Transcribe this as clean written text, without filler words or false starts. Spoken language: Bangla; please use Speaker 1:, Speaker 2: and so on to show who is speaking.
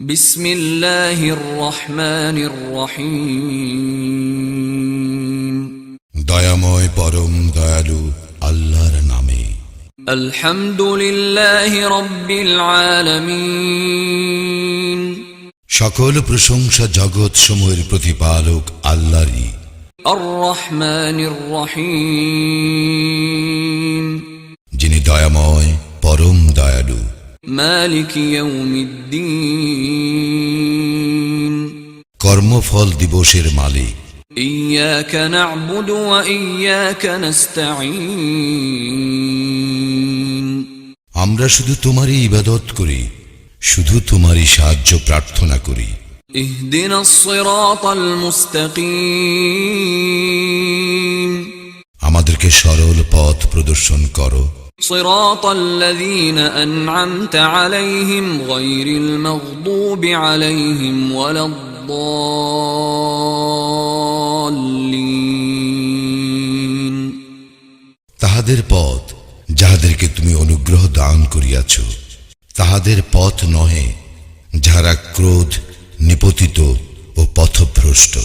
Speaker 1: বিসমিল্লাহির রহমানির রহিম।
Speaker 2: দয়াময় পরম দয়ালু আল্লাহর নামে।
Speaker 1: আলহামদুলিল্লাহি রাব্বিল আলামিন।
Speaker 2: সকল প্রশংসা জগৎ সমূহের প্রতিপালক আল্লাহরই।
Speaker 1: আর রহমানির রহিম।
Speaker 2: যিনি দয়াময় পরম দয়ালু।
Speaker 1: মালিক ইয়াউমিদ্দিন।
Speaker 2: কর্মফল দিবসের মালিক।
Speaker 1: ইয়াকা না'বুদু ওয়া ইয়াকা নাস্তাঈন।
Speaker 2: আমরা শুধু তোমারই ইবাদত করি, শুধু তোমারই সাহায্য প্রার্থনা করি।
Speaker 1: ইহদিনাস সিরাতাল মুস্তাকিম।
Speaker 2: আমাদেরকে সরল পথ প্রদর্শন করো।
Speaker 1: সিরাতাল লাযীনা আন'আমতা আলাইহিম গায়রিল মাগদুবি আলাইহিম ওয়ালাদ-দাল্লিন।
Speaker 2: তাহাদের পথ যাহাদেরকে তুমি অনুগ্রহ দান করিয়াছ, তাহাদের পথ নহে যাহারা ক্রোধ নিপতিত ও পথভ্রষ্ট।